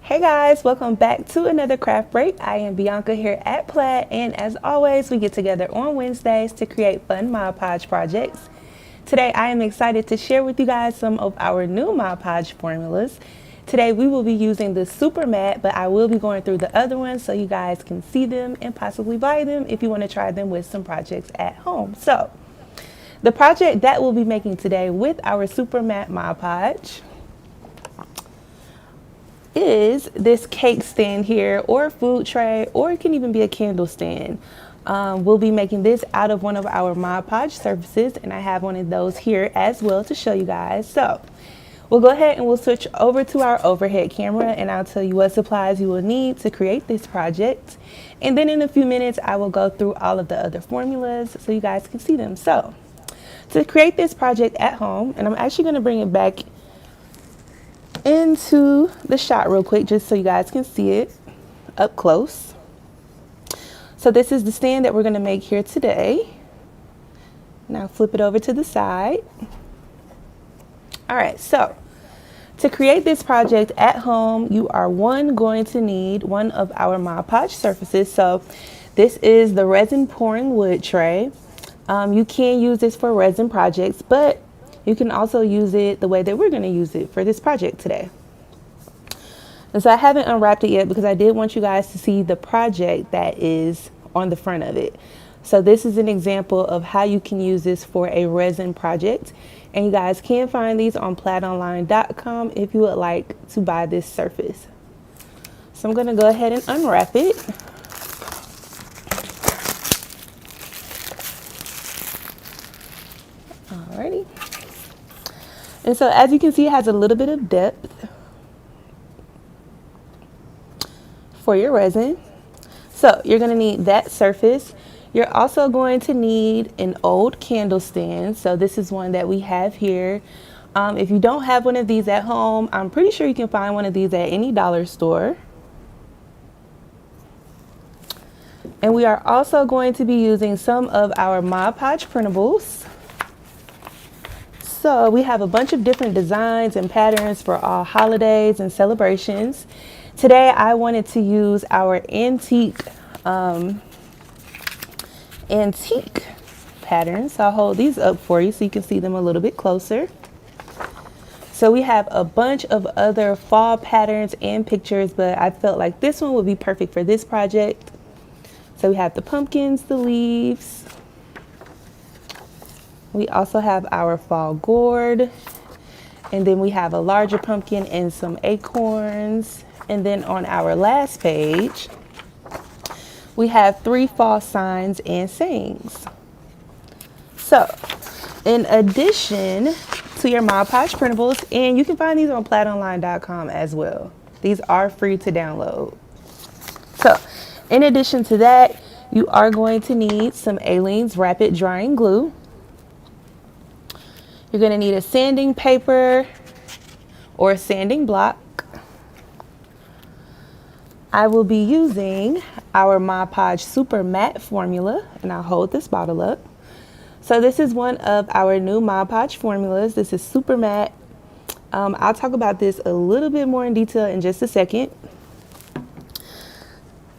Hey guys, welcome back to another craft break. I am Bianca here at Plaid, and as always, we get together on Wednesdays to create fun Mod Podge projects. Today, I am excited to share with you guys some of our new Mod Podge formulas. Today, we will be using the Super Matte, but I will be going through the other ones so you guys can see them and possibly buy them if you want to try them with some projects at home. So, the project that we'll be making today with our Super Matte Mod Podge is this cake stand here, or food tray, or it can even be a candle stand. We'll be making this out of one of our Mod Podge surfaces, and I have one of those here as well to show you guys. So we'll go ahead and we'll switch over to our overhead camera, and I'll tell you what supplies you will need to create this project. And then in a few minutes, I will go through all of the other formulas so you guys can see them. So to create this project at home, and I'm actually going to bring it back into the shot real quick just so you guys can see it up close. So this is the stand that we're going to make here today. Now flip it over to the side. All right, so to create this project at home, you are going to need one of our Mod Podge surfaces. So this is the resin pouring wood tray. You can use this for resin projects, but you can also use it the way that we're going to use it for this project today. And so I haven't unwrapped it yet because I did want you guys to see the project that is on the front of it. So this is an example of how you can use this for a resin project. And you guys can find these on plaidonline.com if you would like to buy this surface. So I'm going to go ahead and unwrap it. Alrighty. And so as you can see, it has a little bit of depth for your resin. So you're going to need that surface. You're also going to need an old candle stand. So this is one that we have here. If you don't have one of these at home, I'm pretty sure you can find one of these at any dollar store. And we are also going to be using some of our Mod Podge printables. So we have a bunch of different designs and patterns for all holidays and celebrations. Today I wanted to use our antique patterns. So I'll hold these up for you so you can see them a little bit closer. So we have a bunch of other fall patterns and pictures, but I felt like this one would be perfect for this project. So we have the pumpkins, the leaves. We also have our fall gourd, and then we have a larger pumpkin and some acorns. And then on our last page, we have 3 fall signs and sayings. So in addition to your Mod Podge printables, and you can find these on plaidonline.com as well. These are free to download. So in addition to that, you are going to need some Aleene's rapid drying glue. You're going to need a sanding paper or a sanding block. I will be using our Mod Podge Super Matte formula, and I'll hold this bottle up. So this is one of our new Mod Podge formulas. This is Super Matte. I'll talk about this a little bit more in detail in just a second.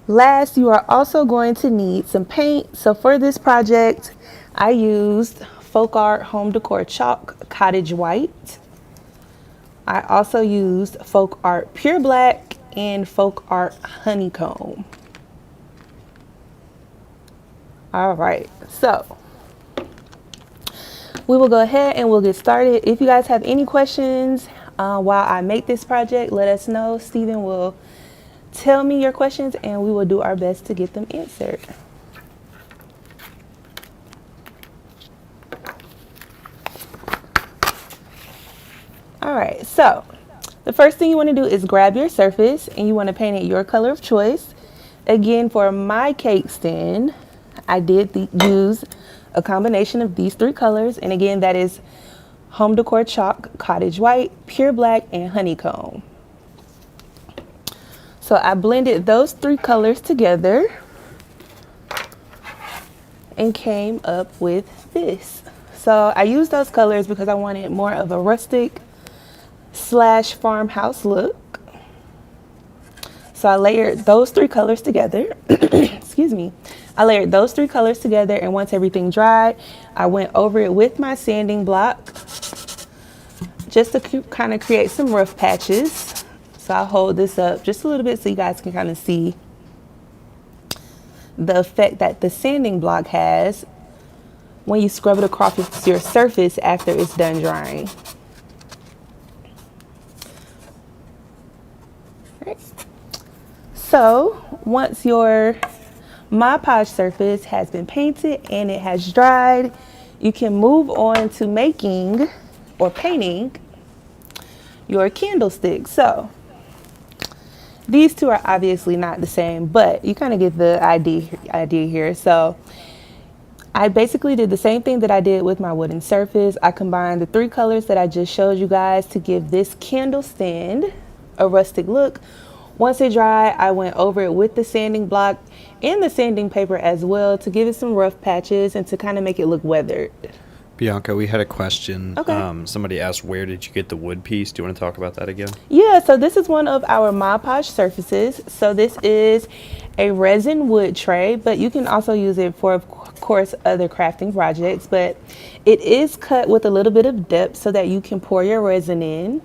Last, you are also going to need some paint. So for this project, I used Folk Art Home Decor Chalk Cottage White. I also used Folk Art Pure Black and Folk Art Honeycomb. All right, so we will go ahead and we'll get started. If you guys have any questions while I make this project, let us know. Steven will tell me your questions and we will do our best to get them answered. All right, so the first thing you want to do is grab your surface and you want to paint it your color of choice. Again, for my cake stand, I did use a combination of these 3 colors. And again, that is Home Decor Chalk, Cottage White, Pure Black, and Honeycomb. So I blended those 3 colors together and came up with this. So I used those colors because I wanted more of a rustic / farmhouse look. So I layered those three colors together. Excuse me. I layered those three colors together, and once everything dried, I went over it with my sanding block just to kind of create some rough patches. So I'll hold this up just a little bit so you guys can kind of see the effect that the sanding block has when you scrub it across your surface after it's done drying. Right. So once your Mod Podge surface has been painted and it has dried, you can move on to making or painting your candlestick. So these two are obviously not the same, but you kind of get the idea here. So I basically did the same thing that I did with my wooden surface. I combined the three colors that I just showed you guys to give this candle stand a rustic look. Once it dried, I went over it with the sanding block and the sanding paper as well to give it some rough patches and to kind of make it look weathered. Bianca, we had a question. Okay. Somebody asked, where did you get the wood piece? Do you want to talk about that again? Yeah, so this is one of our Mod Podge surfaces. So this is a resin wood tray, but you can also use it for, of course, other crafting projects. But it is cut with a little bit of depth so that you can pour your resin in.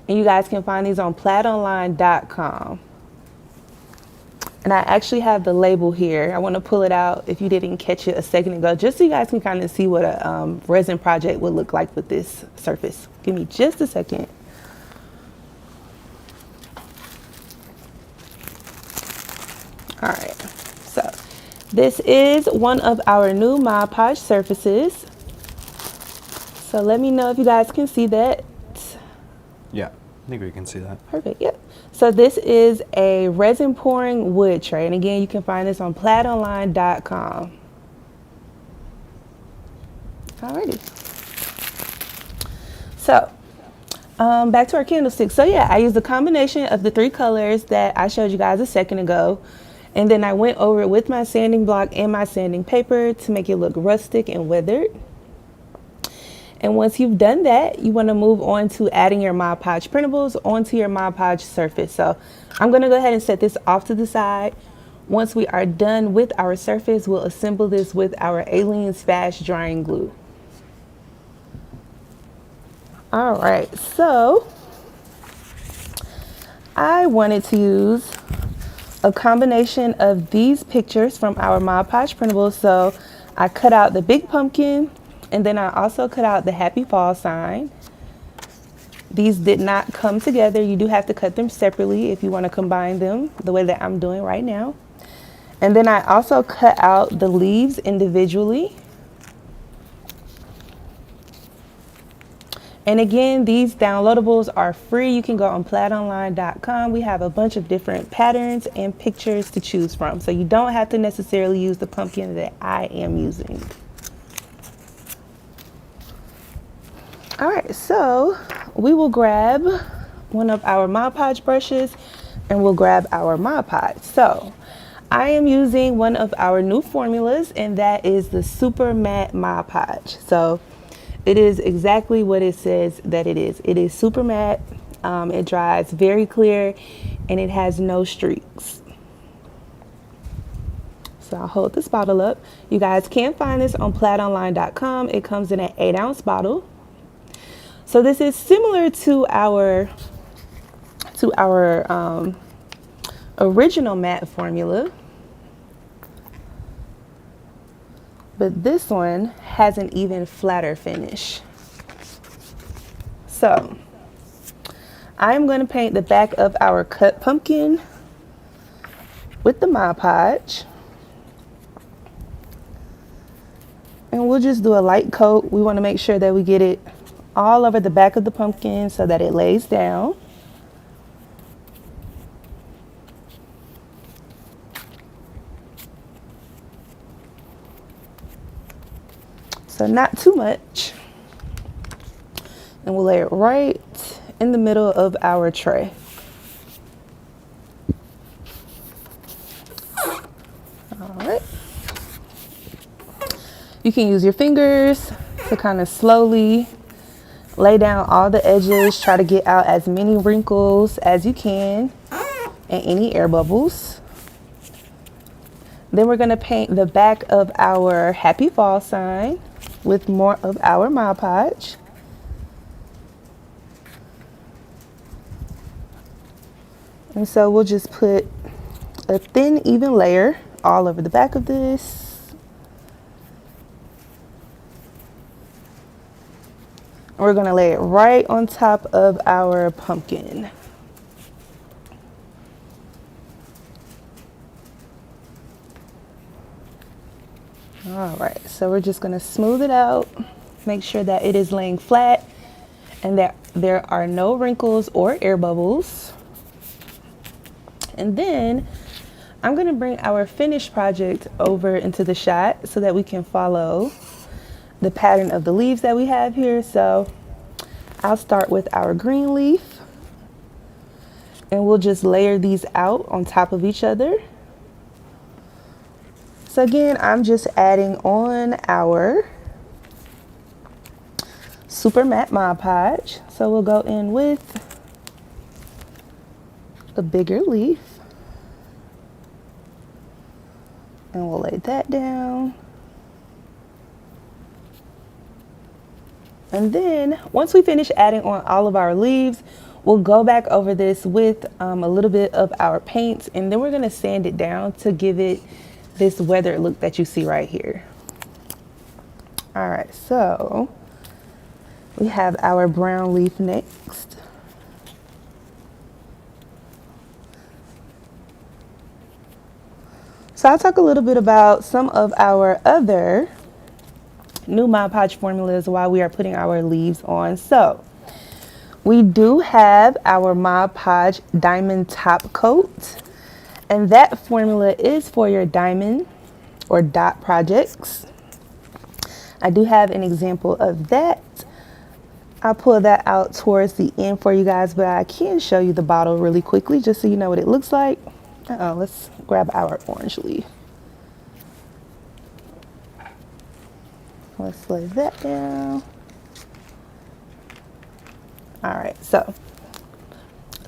And you guys can find these on plaidonline.com. And I actually have the label here. I want to pull it out if you didn't catch it a second ago, just so you guys can kind of see what a resin project would look like with this surface. Give me just a second. All right, so this is one of our new Mod Podge surfaces. So let me know if you guys can see that. Yeah, I think we can see that. Perfect, yep. So this is a resin pouring wood tray. And again, you can find this on plaidonline.com. Alrighty. So back to our candlestick. So yeah, I used a combination of the three colors that I showed you guys a second ago. And then I went over it with my sanding block and my sanding paper to make it look rustic and weathered. And once you've done that, you want to move on to adding your Mod Podge printables onto your Mod Podge surface. So I'm going to go ahead and set this off to the side. Once we are done with our surface, we'll assemble this with our Alien's Fast Drying Glue. All right, so I wanted to use a combination of these pictures from our Mod Podge printables. So I cut out the big pumpkin, and then I also cut out the happy fall sign. These did not come together. You do have to cut them separately if you want to combine them the way that I'm doing right now. And then I also cut out the leaves individually. And again, these downloadables are free. You can go on plaidonline.com. We have a bunch of different patterns and pictures to choose from. So you don't have to necessarily use the pumpkin that I am using. All right, so we will grab one of our Mod Podge brushes and we'll grab our Mod Podge. So I am using one of our new formulas, and that is the Super Matte Mod Podge. So it is exactly what it says that it is. It is super matte, it dries very clear, and it has no streaks. So I'll hold this bottle up. You guys can find this on plaidonline.com. It comes in an 8-ounce bottle. So this is similar to our original matte formula, but this one has an even flatter finish. So I'm going to paint the back of our cut pumpkin with the Mod Podge. And we'll just do a light coat. We want to make sure that we get it all over the back of the pumpkin so that it lays down. So not too much. And we'll lay it right in the middle of our tray. All right. You can use your fingers to kind of slowly lay down all the edges. Try to get out as many wrinkles as you can and any air bubbles. Then we're going to paint the back of our Happy Fall sign with more of our Mod Podge. And so we'll just put a thin, even layer all over the back of this. We're going to lay it right on top of our pumpkin. All right, so we're just going to smooth it out, make sure that it is laying flat and that there are no wrinkles or air bubbles. And then I'm going to bring our finished project over into the shot so that we can follow the pattern of the leaves that we have here. So I'll start with our green leaf and we'll just layer these out on top of each other. So again, I'm just adding on our super matte Mod Podge. So we'll go in with a bigger leaf and we'll lay that down. And then once we finish adding on all of our leaves, we'll go back over this with a little bit of our paint, and then we're going to sand it down to give it this weathered look that you see right here. All right, so we have our brown leaf next. So I'll talk a little bit about some of our other new Mod Podge formulas while we are putting our leaves on. So we do have our Mod Podge Diamond Top Coat, and that formula is for your diamond or dot projects. I do have an example of that. I'll pull that out towards the end for you guys, but I can show you the bottle really quickly just so you know what it looks like. Let's grab our orange leaf. Let's lay that down. All right, so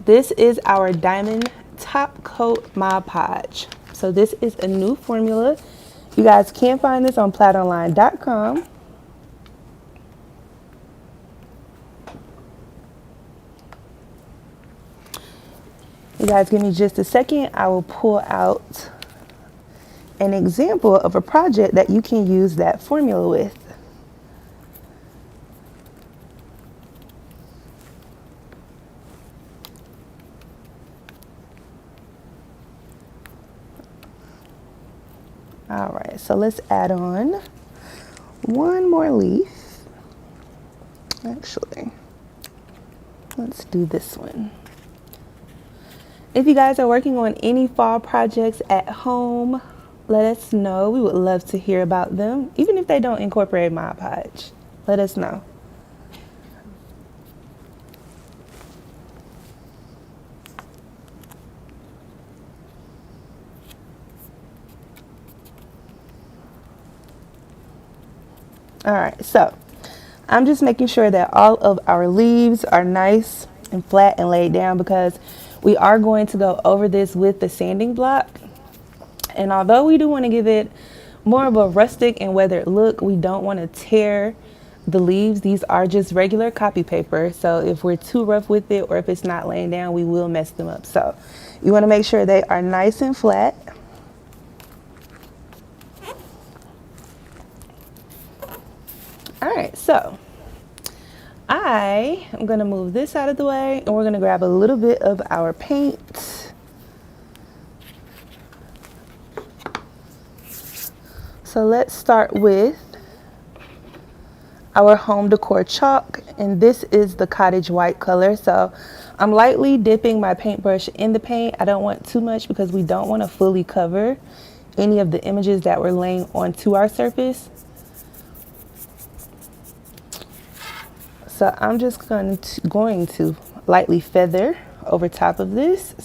this is our Diamond Top Coat Mod Podge. So this is a new formula. You guys can find this on plaidonline.com. You guys give me just a second. I will pull out an example of a project that you can use that formula with. All right, so let's add on one more leaf. Actually, let's do this one. If you guys are working on any fall projects at home, let us know. We would love to hear about them. Even if they don't incorporate Mod Podge, let us know. All right, so I'm just making sure that all of our leaves are nice and flat and laid down because we are going to go over this with the sanding block. And although we do want to give it more of a rustic and weathered look, we don't want to tear the leaves. These are just regular copy paper. So if we're too rough with it or if it's not laying down, we will mess them up. So you want to make sure they are nice and flat. All right, so I am going to move this out of the way and we're going to grab a little bit of our paint. So let's start with our home decor chalk, and this is the cottage white color. So I'm lightly dipping my paintbrush in the paint. I don't want too much because we don't want to fully cover any of the images that we're laying onto our surface. So I'm just going to lightly feather over top of this.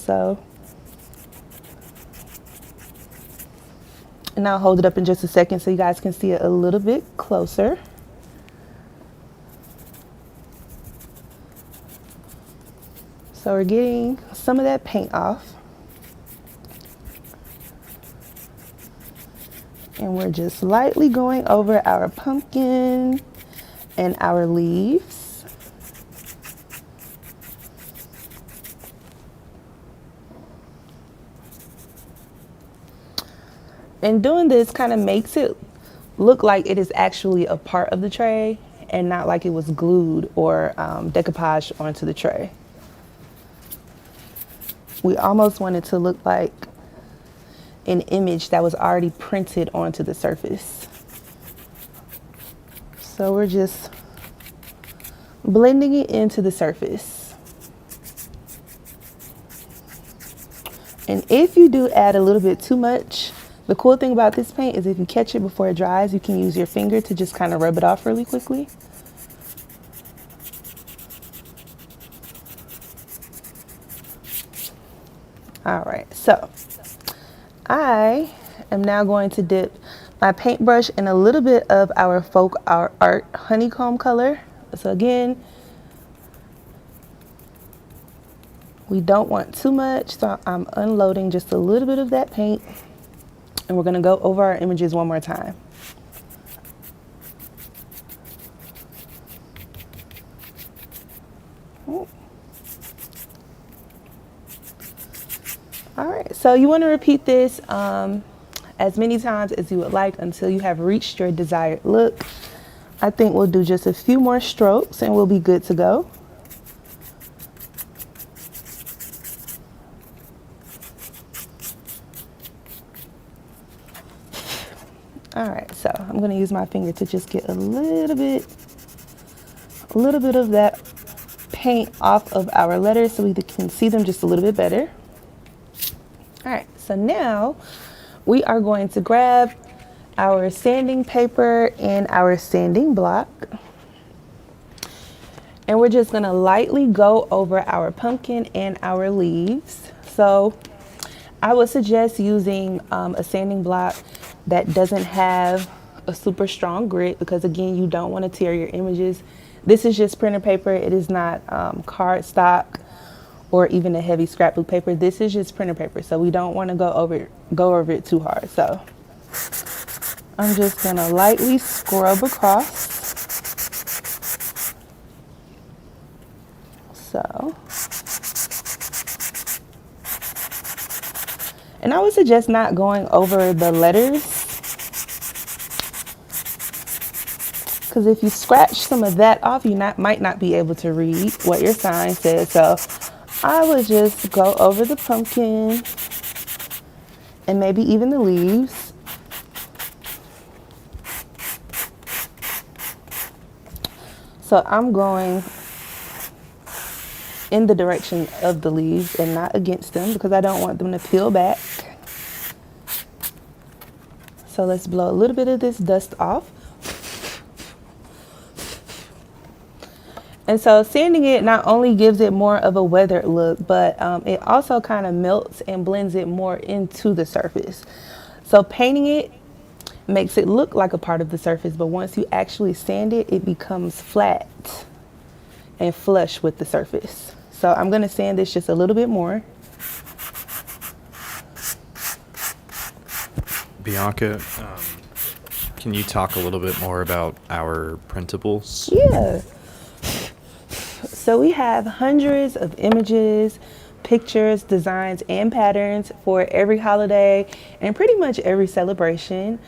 And I'll hold it up in just a second so you guys can see it a little bit closer. So we're getting some of that paint off. And we're just lightly going over our pumpkin and our leaves. And doing this kind of makes it look like it is actually a part of the tray and not like it was glued or decoupaged onto the tray. We almost want it to look like an image that was already printed onto the surface. So we're just blending it into the surface. And if you do add a little bit too much, the cool thing about this paint is if you catch it before it dries, you can use your finger to just kind of rub it off really quickly. All right, so I am now going to dip my paintbrush in a little bit of our folk art honeycomb color. So again, we don't want too much, so I'm unloading just a little bit of that paint, and we're gonna go over our images one more time. All right, so you want to repeat this as many times as you would like until you have reached your desired look. I think we'll do just a few more strokes and we'll be good to go. All right, so I'm going to use my finger to just get a little bit of that paint off of our letters so we can see them just a little bit better. All right, so now we are going to grab our sanding paper and our sanding block. And we're just gonna lightly go over our pumpkin and our leaves. So I would suggest using a sanding block that doesn't have a super strong grit, because again, you don't wanna tear your images. This is just printer paper. It is not cardstock or even a heavy scrapbook paper. This is just printer paper, so we don't want to go over it too hard. So I'm just gonna lightly scrub across. So, and I would suggest not going over the letters, because if you scratch some of that off, you might not be able to read what your sign says. So I would just go over the pumpkin and maybe even the leaves. So I'm going in the direction of the leaves and not against them, because I don't want them to peel back. So let's blow a little bit of this dust off. And so sanding it not only gives it more of a weathered look, but it also kind of melts and blends it more into the surface. So painting it makes it look like a part of the surface, but once you actually sand it, it becomes flat and flush with the surface. So I'm going to sand this just a little bit more. Bianca, can you talk a little bit more about our printables? Yeah. So we have hundreds of images, pictures, designs, and patterns for every holiday and pretty much every celebration.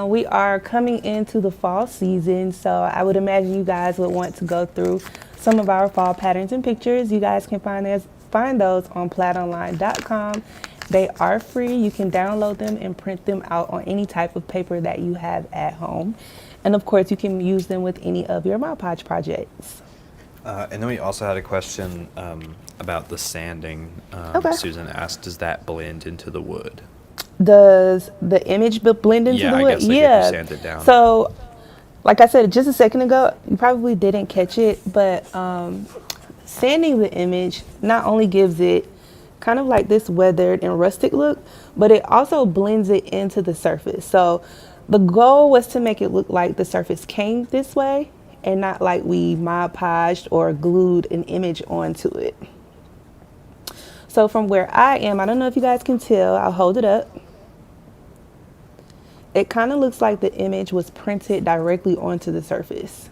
We are coming into the fall season, so I would imagine you guys would want to go through some of our fall patterns and pictures. You guys can find those on plaidonline.com. They are free. You can download them and print them out on any type of paper that you have at home. And of course, you can use them with any of your Mod Podge projects. And then we also had a question about the sanding. Okay. Susan asked, does that blend into the wood? Does the image blend into the wood? I guess like if you sand it down. So, like I said just a second ago, you probably didn't catch it, but sanding the image not only gives it kind of like this weathered and rustic look, but it also blends it into the surface. So the goal was to make it look like the surface came this way and not like we Mod Podged or glued an image onto it. So from where I am, I don't know if you guys can tell, I'll hold it up. it kind of looks like the image was printed directly onto the surface.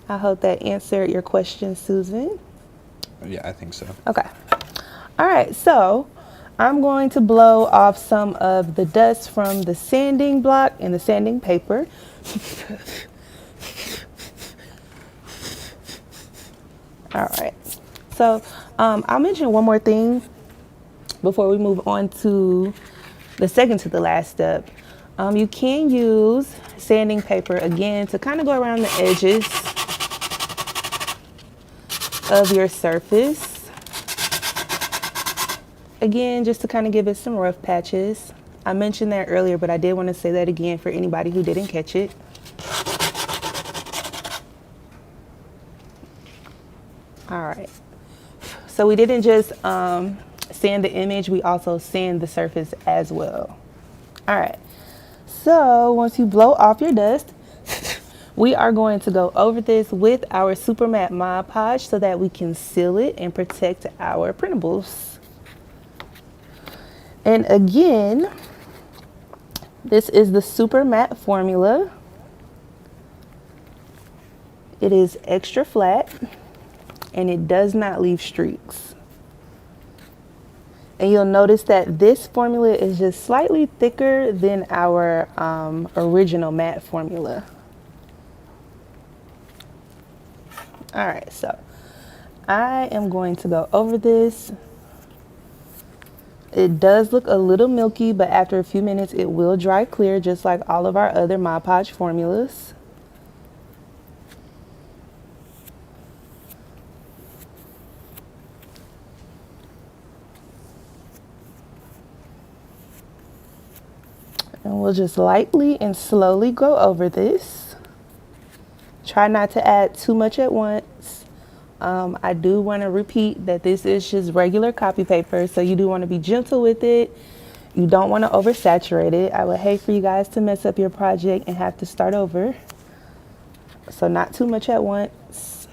I hope that answered your question, Susan. Yeah, I think so. Okay. All right, so I'm going to blow off some of the dust from the sanding block and the sanding paper. All right, so I'll mention one more thing before we move on to the second to the last step. You can use sanding paper again to kind of go around the edges of your surface. Again, just to kind of give it some rough patches. I mentioned that earlier, but I did want to say that again for anybody who didn't catch it. All right. So we didn't just sand the image, we also sand the surface as well. All right. So once you blow off your dust, we are going to go over this with our super matte Mod Podge so that we can seal it and protect our printables. And again, this is the super matte formula. It is extra flat and it does not leave streaks. And you'll notice that this formula is just slightly thicker than our original matte formula. All right, so I am going to go over this. It does look a little milky, but after a few minutes it will dry clear, just like all of our other Mod Podge formulas. And we'll just lightly and slowly go over this. Try not to add too much at once. I do want to repeat that this is just regular copy paper, so you do want to be gentle with it. You don't want to oversaturate it. I would hate for you guys to mess up your project and have to start over. So not too much at once.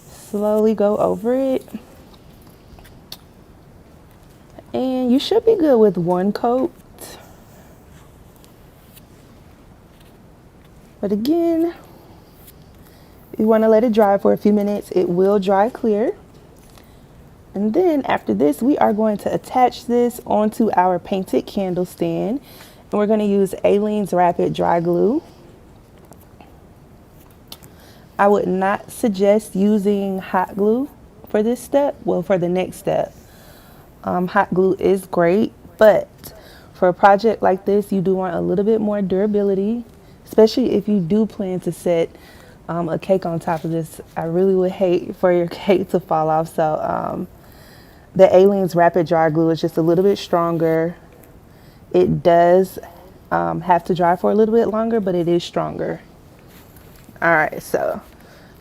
Slowly go over it. And you should be good with one coat. But again, you want to let it dry for a few minutes. It will dry clear. And then after this, we are going to attach this onto our painted candle stand. And we're going to use Aleene's Rapid Dry Glue. I would not suggest using hot glue for this step. Well, for the next step. Hot glue is great, but for a project like this, you do want a little bit more durability, especially if you do plan to set a cake on top of this. I really would hate for your cake to fall off. So the Aleene's Rapid Dry Glue is just a little bit stronger. It does have to dry for a little bit longer, but it is stronger. All right, so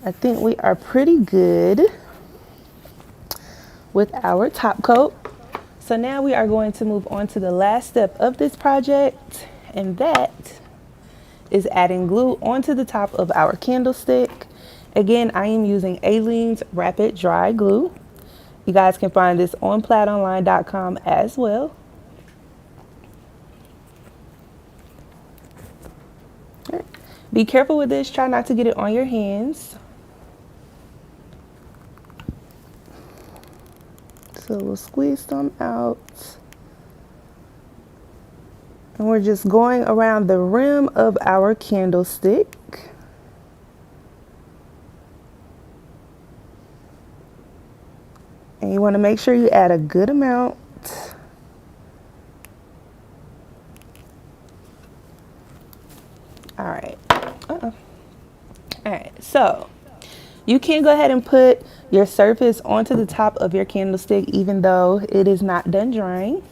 I think we are pretty good with our top coat. So now we are going to move on to the last step of this project, and that is adding glue onto the top of our candlestick. Again, I am using Aleene's Rapid Dry Glue. You guys can find this on plaidonline.com as well. Be careful with this. Try not to get it on your hands. So we'll squeeze some out. And we're just going around the rim of our candlestick. And you want to make sure you add a good amount. All right. All right, so you can go ahead and put your surface onto the top of your candlestick even though it is not done drying.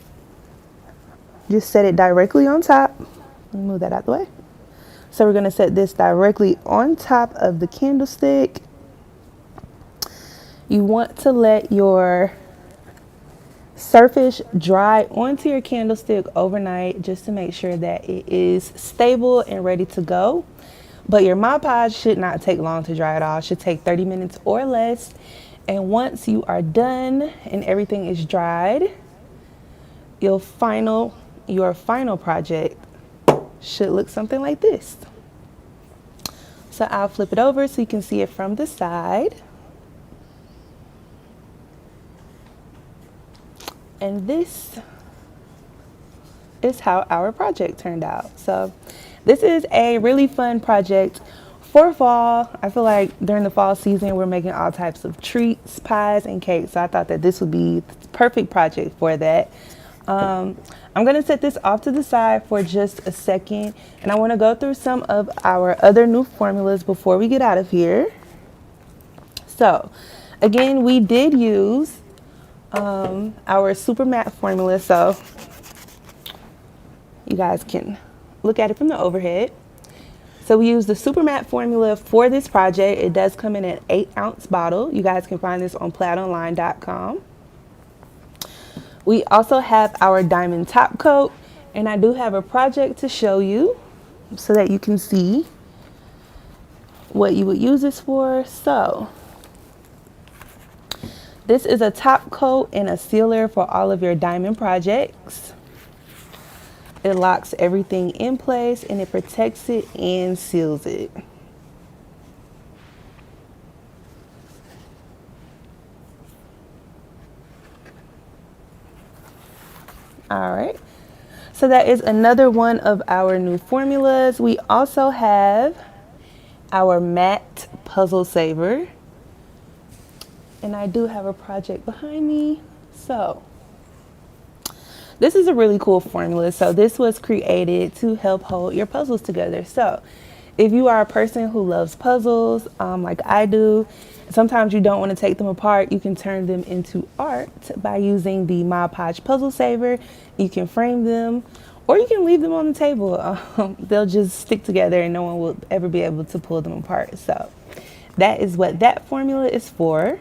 Just set it directly on top. Let me move that out of the way. So we're going to set this directly on top of the candlestick. You want to let your surface dry onto your candlestick overnight just to make sure that it is stable and ready to go. But your Mod Podge should not take long to dry at all. It should take 30 minutes or less. And once you are done and everything is dried, your final project should look something like this. So I'll flip it over so you can see it from the side. And this is how our project turned out. So this is a really fun project for fall. I feel like during the fall season, we're making all types of treats, pies, and cakes. So I thought that this would be the perfect project for that. I'm gonna set this off to the side for just a second, and I wanna go through some of our other new formulas before we get out of here. So again, we did use our super matte formula, so you guys can look at it from the overhead. So we use the super matte formula for this project. It does come in an 8-ounce bottle. You guys can find this on plaidonline.com. We also have our diamond top coat, and I do have a project to show you so that you can see what you would use this for. So this is a top coat and a sealer for all of your diamond projects. It locks everything in place and it protects it and seals it. All right, so that is another one of our new formulas. We also have our matte puzzle saver, and I do have a project behind me. So this is a really cool formula. So this was created to help hold your puzzles together. So if you are a person who loves puzzles, like I do, sometimes you don't want to take them apart, you can turn them into art by using the Mod Podge puzzle saver. You can frame them, or you can leave them on the table. They'll just stick together and no one will ever be able to pull them apart. So that is what that formula is for.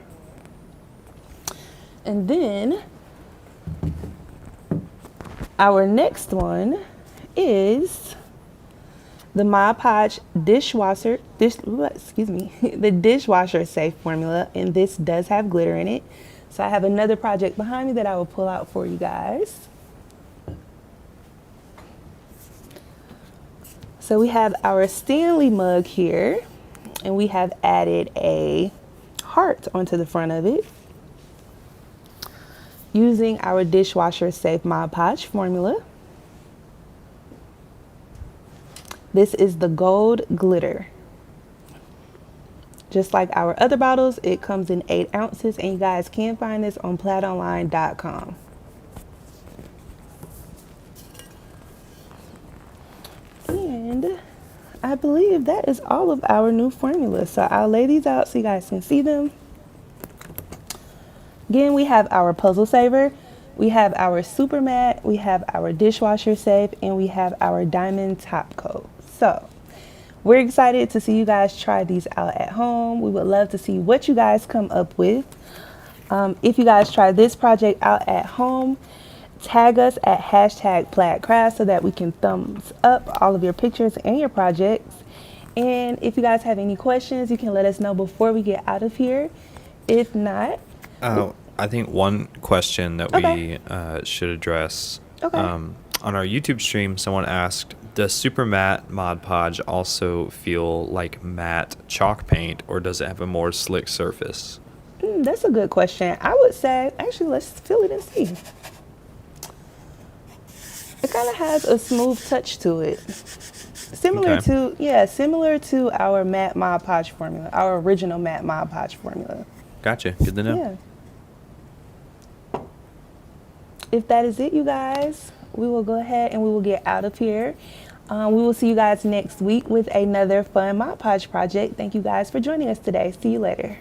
And then our next one is the Mod Podge the dishwasher safe formula, and this does have glitter in it. So I have another project behind me that I will pull out for you guys. So we have our Stanley mug here, and we have added a heart onto the front of it using our dishwasher safe Mod Podge formula. This is the gold glitter. Just like our other bottles, it comes in 8 ounces, and you guys can find this on plaidonline.com. And I believe that is all of our new formulas. So I'll lay these out so you guys can see them. Again, we have our puzzle saver, we have our super matte, we have our dishwasher safe, and we have our diamond top coat. So we're excited to see you guys try these out at home. We would love to see what you guys come up with. If you guys try this project out at home, tag us at #PlaidCraft so that we can thumbs up all of your pictures and your projects. And if you guys have any questions, you can let us know before we get out of here. If not, I think one question that we should address. On our YouTube stream, someone asked, does super matte Mod Podge also feel like matte chalk paint, or does it have a more slick surface? That's a good question. I would say, actually, let's feel it and see. It kind of has a smooth touch to it. Similar to our matte Mod Podge formula, our original matte Mod Podge formula. Gotcha. Good to know. Yeah. If that is it, you guys, we will go ahead and we will get out of here. We will see you guys next week with another fun Mod Podge project. Thank you guys for joining us today. See you later.